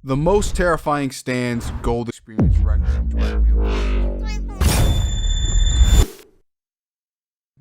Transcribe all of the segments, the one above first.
The most terrifying stands Gold Experience Requiem.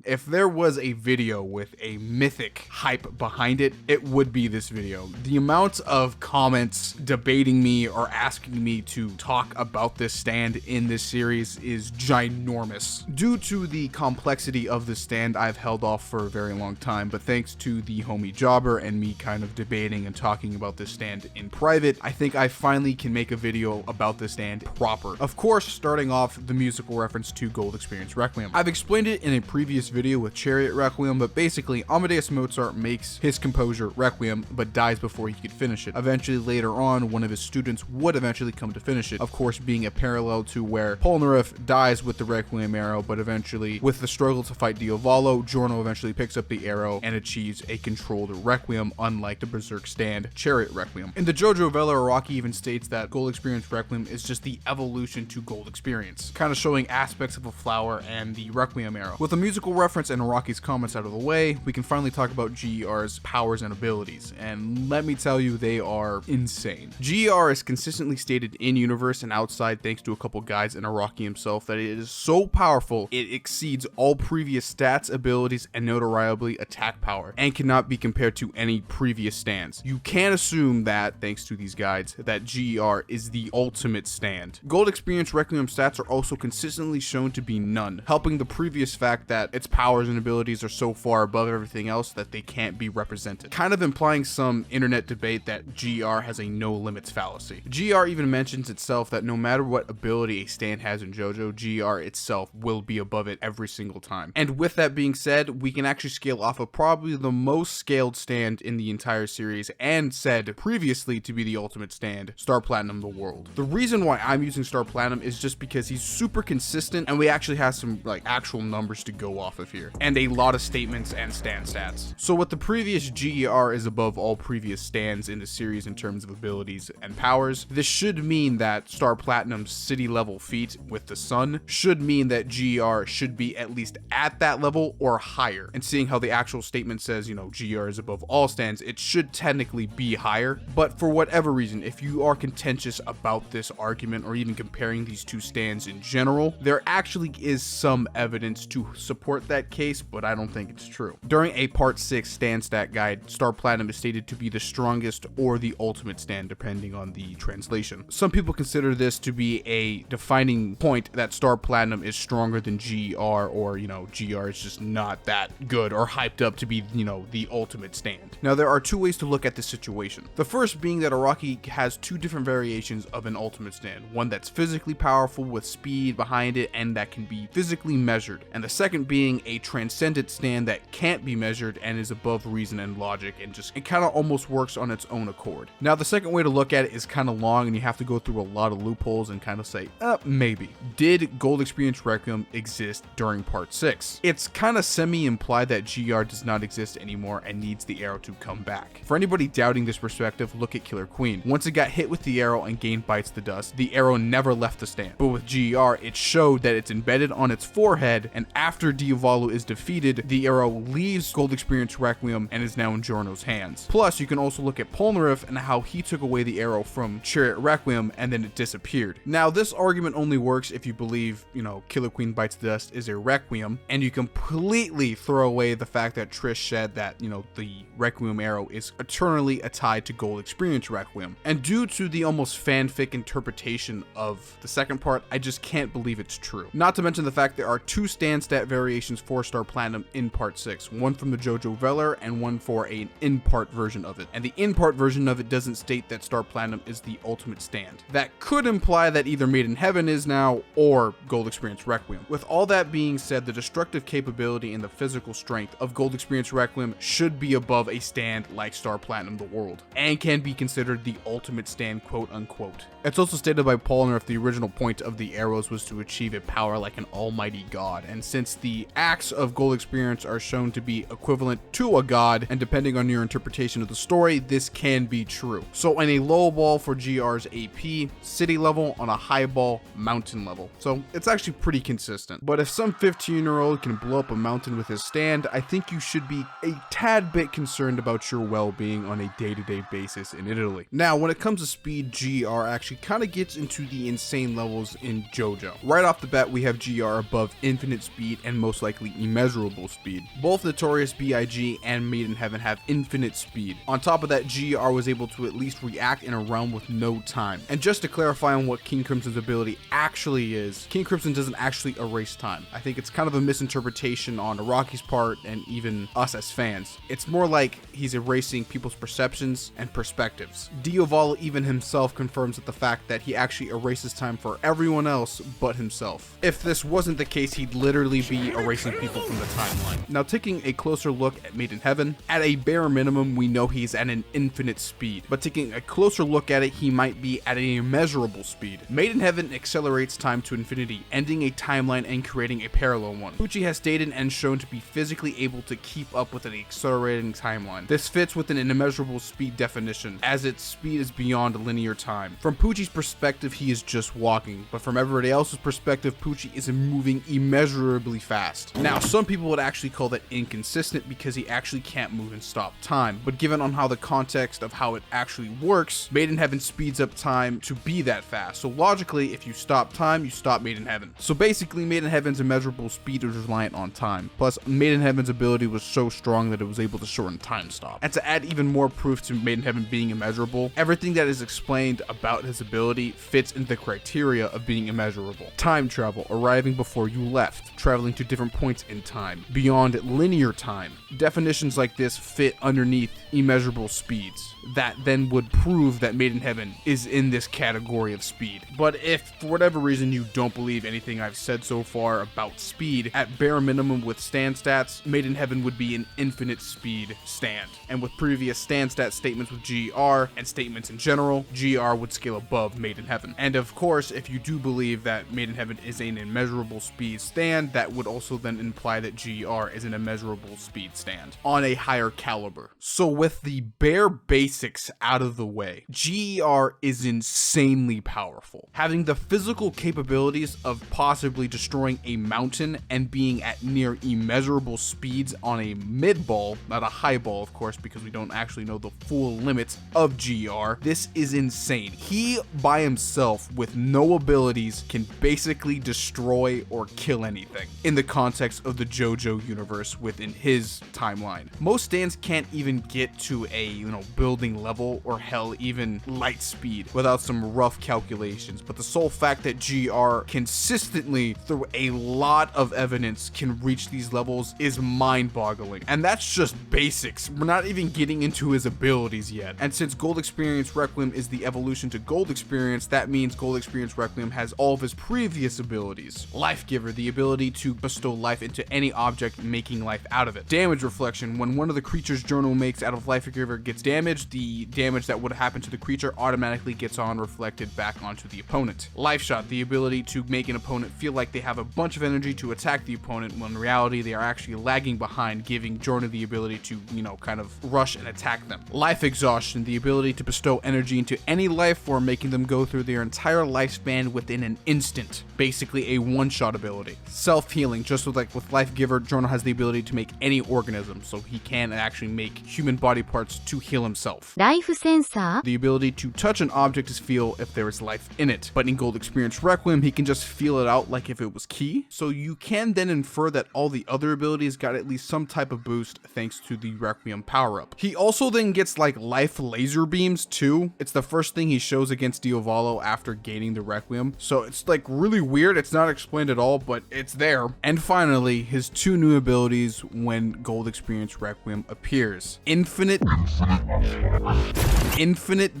If there was a video with a mythic hype behind it, it would be this video. The amount of comments debating me or asking me to talk about this stand in this series is ginormous. Due to the complexity of the stand, I've held off for a very long time, but thanks to the homie Jobber and me kind of debating and talking about this stand in private, I think I finally can make a video about this stand proper. Of course, starting off the musical reference to Gold Experience Requiem. I've explained it in a previous video with Chariot Requiem, but basically Amadeus Mozart makes his composure Requiem but dies before he could finish it. Eventually later on, one of his students would eventually come to finish it, of course being a parallel to where Polnareff dies with the Requiem arrow, but eventually with the struggle to fight Diavolo, Giorno eventually picks up the arrow and achieves a controlled Requiem, unlike the Berserk stand Chariot Requiem. In the Jojo Vela, Araki even states that Gold Experience Requiem is just the evolution to Gold Experience, kind of showing aspects of a flower and the Requiem arrow. With a musical reference and Araki's comments out of the way, we can finally talk about GER's powers and abilities, and let me tell you, they are insane. GER is consistently stated in universe and outside, thanks to a couple guides and Araki himself, that it is so powerful it exceeds all previous stats, abilities, and notoriably attack power, and cannot be compared to any previous stands. You can assume that, thanks to these guides, that GER is the ultimate stand. Gold Experience Requiem stats are also consistently shown to be none, helping the previous fact that its powers and abilities are so far above everything else that they can't be represented, kind of implying some internet debate that GR has a no limits fallacy. GR even mentions itself that no matter what ability a stand has in JoJo, GR itself will be above it every single time. And with that being said, we can actually scale off of probably the most scaled stand in the entire series, and said previously to be the ultimate stand, Star Platinum the World. The reason why I'm using Star Platinum is just because he's super consistent and we actually have some like actual numbers to go off of here, and a lot of statements and stand stats. So with the previous GER is above all previous stands in the series in terms of abilities and powers, this should mean that Star Platinum's city level feat with the sun should mean that GER should be at least at that level or higher. And seeing how the actual statement says, you know, GER is above all stands, it should technically be higher. But for whatever reason, if you are contentious about this argument or even comparing these two stands in general, there actually is some evidence to support that case, but I don't think it's true. During a part 6 stand stat guide, Star Platinum is stated to be the strongest or the ultimate stand, depending on the translation. Some people consider this to be a defining point that Star Platinum is stronger than GR, or, you know, GR is just not that good or hyped up to be, you know, the ultimate stand. Now, there are two ways to look at this situation. The first being that Araki has two different variations of an ultimate stand, one that's physically powerful with speed behind it and that can be physically measured, and the second being a transcendent stand that can't be measured and is above reason and logic, and just it kind of almost works on its own accord. Now, the second way to look at it is kind of long and you have to go through a lot of loopholes and kind of say, maybe. Did Gold Experience Requiem exist during part 6? It's kind of semi-implied that GR does not exist anymore and needs the arrow to come back. For anybody doubting this perspective, look at Killer Queen. Once it got hit with the arrow and gained Bites the Dust, the arrow never left the stand. But with GR, it showed that it's embedded on its forehead, and after Diavolo is defeated, the arrow leaves Gold Experience Requiem and is now in Giorno's hands. Plus, you can also look at Polnareff and how he took away the arrow from Chariot Requiem and then it disappeared. Now, this argument only works if you believe, you know, Killer Queen Bites the Dust is a Requiem, and you completely throw away the fact that Trish said that, you know, the Requiem arrow is eternally tied to Gold Experience Requiem. And due to the almost fanfic interpretation of the second part, I just can't believe it's true. Not to mention the fact there are two stand stat variations for Star Platinum in part 6, one from the Jojo Velar and one for an in-part version of it. And the in-part version of it doesn't state that Star Platinum is the ultimate stand. That could imply that either Made in Heaven is now, or Gold Experience Requiem. With all that being said, the destructive capability and the physical strength of Gold Experience Requiem should be above a stand like Star Platinum the World, and can be considered the ultimate stand, quote unquote. It's also stated by Polnareff the original point of the arrows was to achieve a power like an almighty god, and since the acts of Gold Experience are shown to be equivalent to a god, and depending on your interpretation of the story, this can be true. So on a low ball for GR's AP, city level, on a high ball, mountain level. So it's actually pretty consistent. But if some 15-year-old can blow up a mountain with his stand, I think you should be a tad bit concerned about your well-being on a day-to-day basis in Italy. Now, when it comes to speed, GR actually kind of gets into the insane levels in JoJo. Right off the bat, we have GR above infinite speed and most likely immeasurable speed. Both Notorious B.I.G. and Made in Heaven have infinite speed. On top of that, GR was able to at least react in a realm with no time. And just to clarify on what King Crimson's ability actually is, King Crimson doesn't actually erase time. I think it's kind of a misinterpretation on Araki's part and even us as fans. It's more like he's erasing people's perceptions and perspectives. Dioval even himself confirms that the fact that he actually erases time for everyone else but himself. If this wasn't the case, he'd literally be erasing people from the timeline. Now, taking a closer look at Made in Heaven, at a bare minimum, we know he's at an infinite speed, but taking a closer look at it, he might be at an immeasurable speed. Made in Heaven accelerates time to infinity, ending a timeline and creating a parallel one. Pucci has stated and shown to be physically able to keep up with an accelerating timeline. This fits within an immeasurable speed definition, as its speed is beyond linear time. From Pucci's perspective, he is just walking, but from everybody else's perspective, Pucci is moving immeasurably fast. Now, some people would actually call that inconsistent because he actually can't move and stop time, but given on how the context of how it actually works, Made in Heaven speeds up time to be that fast. So logically, if you stop time, you stop Made in Heaven. So basically, Made in Heaven's immeasurable speed is reliant on time. Plus, Made in Heaven's ability was so strong that it was able to shorten time stop. And to add even more proof to Made in Heaven being immeasurable, everything that is explained about his ability fits into the criteria of being immeasurable. Time travel, arriving before you left, traveling to different points in time, beyond linear time. Definitions like this fit underneath immeasurable speeds. That then would prove that Made in Heaven is in this category of speed. But if for whatever reason you don't believe anything I've said so far about speed, at bare minimum with stand stats, Made in Heaven would be an infinite speed stand. And with previous stand stat statements with GR and statements in general, GR would scale above Made in Heaven. And of course, if you do believe that Made in Heaven is an immeasurable speed stand, that would also then imply that GR is an immeasurable speed stand on a higher caliber. So with the bare basics out of the way, GR is insanely powerful. Having the physical capabilities of possibly destroying a mountain and being at near immeasurable speeds on a mid ball, not a high ball of course, because we don't actually know the full limits of GR. This is insane. He by himself with no abilities can basically destroy or kill anything in the context of the JoJo universe within his timeline. Most stands can't even get to a building level or hell even light speed without some rough calculations, but the sole fact that GR consistently through a lot of evidence can reach these levels is mind-boggling, and that's just basics. We're not even getting into his abilities yet. And since Gold Experience Requiem is the evolution to Gold Experience, that means Gold Experience Requiem has all of his previous abilities. Life Giver, the ability to bestow life into any object, making life out of it. Damage Reflection, when one of the creature's journal makes out of Life Giver gets damaged, the damage that would happen to the creature automatically gets reflected back onto the opponent. Life Shot, the ability to make an opponent feel like they have a bunch of energy to attack the opponent when in reality they are actually lagging behind, giving Jordan the ability to, kind of rush and attack them. Life Exhaustion, the ability to bestow energy into any life form, making them go through their entire lifespan within an instant. Basically a one-shot ability. Self-Healing, just like with Life Giver, Jordan has the ability to make any organism, so he can actually make human body parts to heal himself. Life Sensor, the ability to touch an object to feel if there is life in it. But in Gold Experience Requiem, he can just feel it out like if it was ki. So you can then infer that all the other abilities got at least some type of boost thanks to the Requiem power-up. He also then gets life laser beams too. It's the first thing he shows against Diavolo after gaining the Requiem. So it's really weird. It's not explained at all, but it's there. And finally, his two new abilities when Gold Experience Requiem appears. Infinite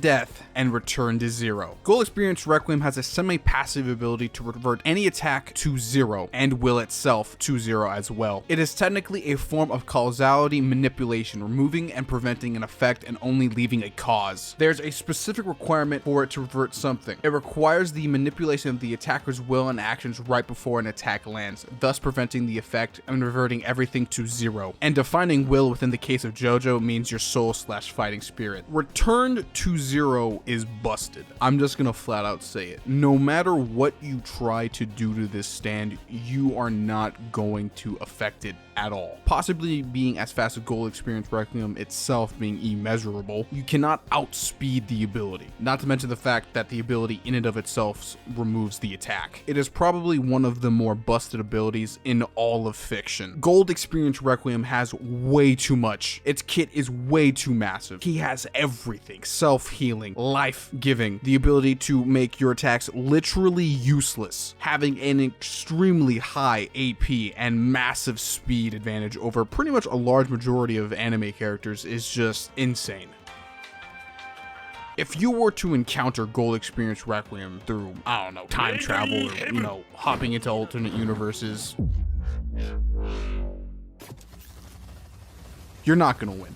Death and Return to Zero. Gold Experience Requiem has a semi-passive ability to revert any attack to zero and will itself to zero as well. It is technically a form of causality manipulation, removing and preventing an effect and only leaving a cause. There's a specific requirement for it to revert something. It requires the manipulation of the attacker's will and actions right before an attack lands, thus preventing implementing the effect and reverting everything to 0. And defining will within the case of JoJo means your soul/fighting spirit. Returned to 0 is busted. I'm just gonna flat out say it. No matter what you try to do to this stand, you are not going to affect it at all. Possibly being as fast as Gold Experience Requiem itself being immeasurable, you cannot outspeed the ability. Not to mention the fact that the ability in and of itself removes the attack. It is probably one of the more busted abilities in all of fiction. Gold Experience Requiem has way too much. Its kit is way too massive. He has everything: self-healing, life-giving, the ability to make your attacks literally useless, having an extremely high AP and massive speed advantage over pretty much a large majority of anime characters is just insane. If you were to encounter Gold Experience Requiem through, I don't know, time travel or, hopping into alternate universes, you're not gonna win.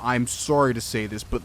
I'm sorry to say this, but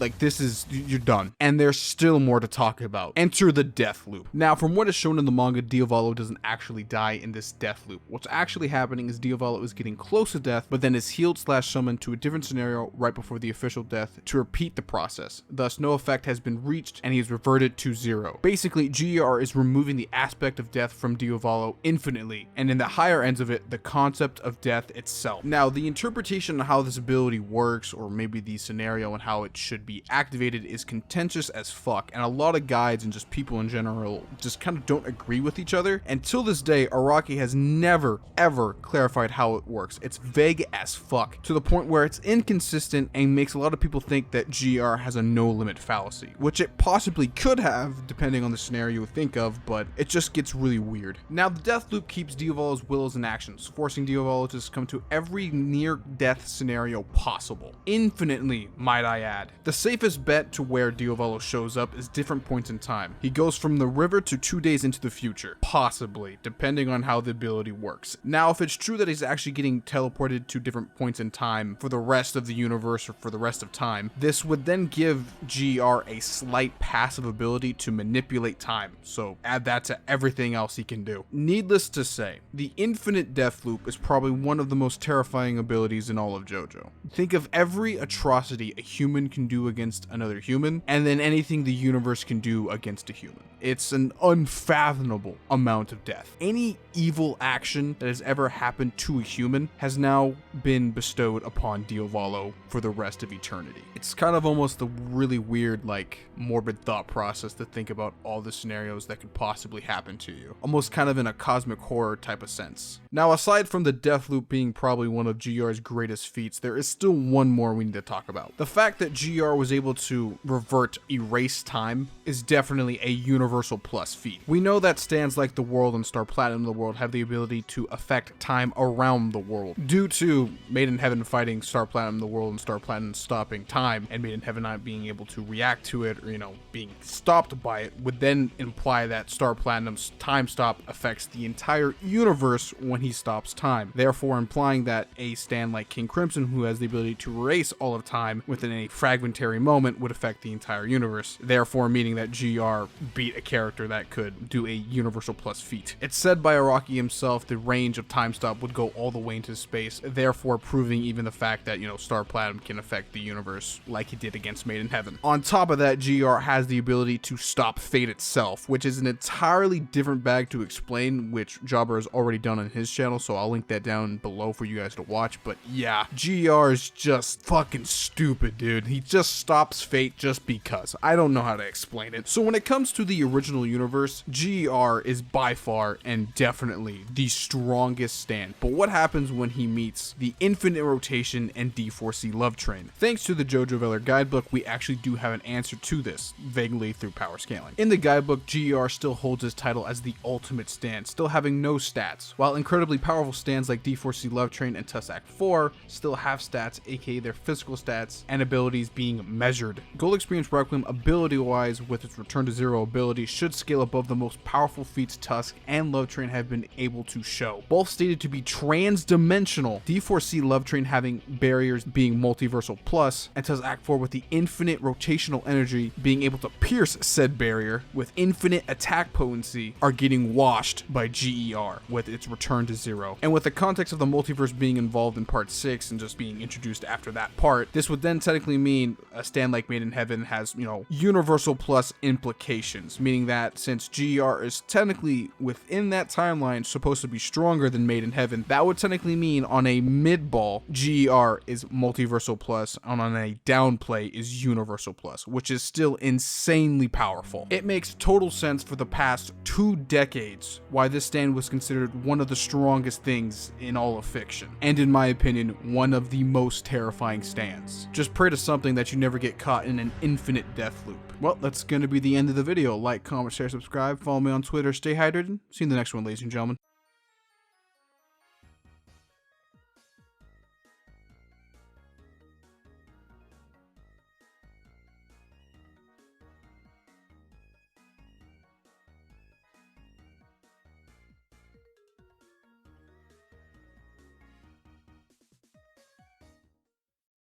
you're done. And there's still more to talk about. Enter the death loop. Now, from what is shown in the manga, Diavolo doesn't actually die in this death loop. What's actually happening is Diavolo is getting close to death, but then is healed/summoned to a different scenario right before the official death to repeat the process. Thus, no effect has been reached and he is reverted to 0. Basically, GER is removing the aspect of death from Diavolo infinitely, and in the higher ends of it, the concept of death itself. Now, the interpretation of how this ability works, or maybe the scenario and how it should be activated, is contentious as fuck, and a lot of guides and just people in general just kind of don't agree with each other. Until this day, Araki has never ever clarified how it works. It's vague as fuck, to the point where it's inconsistent and makes a lot of people think that GR has a no limit fallacy, which it possibly could have depending on the scenario you think of, but it just gets really weird. Now, the death loop keeps Diavolo's wills in actions, forcing Diavolo to succumb to every near death scenario possible. Infinitely, might I add. The safest bet to where Diavolo shows up is different points in time. He goes from the river to 2 days into the future, possibly, depending on how the ability works. Now, if it's true that he's actually getting teleported to different points in time for the rest of the universe or for the rest of time, this would then give GR a slight passive ability to manipulate time, so add that to everything else he can do. Needless to say, the infinite death loop is probably one of the most terrifying abilities in all of JoJo. Think of every atrocity a human can do against another human, and then anything the universe can do against a human. It's an unfathomable amount of death. Any evil action that has ever happened to a human has now been bestowed upon Diavolo for the rest of eternity. It's kind of almost a really weird, morbid thought process to think about all the scenarios that could possibly happen to you. Almost kind of in a cosmic horror type of sense. Now, aside from the death loop being probably one of GR's greatest feats, there is still one more we need to talk about. The fact that GR was able to erase time is definitely a universal plus feat. We know that stands like the World and Star Platinum of the World have the ability to affect time around the world. Due to Made in Heaven fighting Star Platinum of the World and Star Platinum stopping time, and Made in Heaven not being able to react to it, or being stopped by it, would then imply that Star Platinum's time stop affects the entire universe when he stops time. Therefore implying that a stand like King Crimson, who has the ability to erase all of time within a fragmentary moment, would affect the entire universe, therefore meaning that GR beat a character that could do a universal plus feat. It's said by Araki himself the range of time stop would go all the way into space, therefore proving even the fact that, Star Platinum can affect the universe like he did against Made in Heaven. On top of that, GR has the ability to stop fate itself, which is an entirely different bag to explain, which Jobber has already done on his channel, so I'll link that down below for you guys to watch. But yeah, GR is just fucking stupid, dude. He just stops fate just because. I don't know how to explain it. So when it comes to the original universe, GR is by far and definitely the strongest stand. But what happens when he meets the infinite rotation and D4C love train? Thanks to the JoJo Valor guidebook, we actually do have an answer to this, vaguely through power scaling. In the guidebook, GR still holds his title as the ultimate stand, still having no stats, while incredibly powerful stands like D4C Love Train and Tussac 4 still have stats, aka their physical stats and abilities being measured. Gold Experience Requiem, ability-wise, with its Return to Zero ability, should scale above the most powerful feats Tusk and Love Train have been able to show, both stated to be trans-dimensional. D4C Love Train having barriers being Multiversal Plus, and Act 4 with the infinite rotational energy being able to pierce said barrier with infinite attack potency are getting washed by GER with its return to 0. And with the context of the multiverse being involved in part 6 and just being introduced after that part, this would then technically mean a stand like Made in Heaven has, universal plus implications, meaning that since GER is technically within that timeline supposed to be stronger than Made in Heaven, that would technically mean on a mid ball, GER is multiversal plus, and on a downplay is universal plus, which is still insanely powerful. It makes total sense for the past 2 decades why this stand was considered one of the strongest things in all of fiction, and in my opinion, one of the most terrifying stands. Just pray to something that you never get caught in an infinite death loop. Well, that's going to be the end of the video. Like, comment, share, subscribe, follow me on Twitter, stay hydrated. See you in the next one, ladies and gentlemen.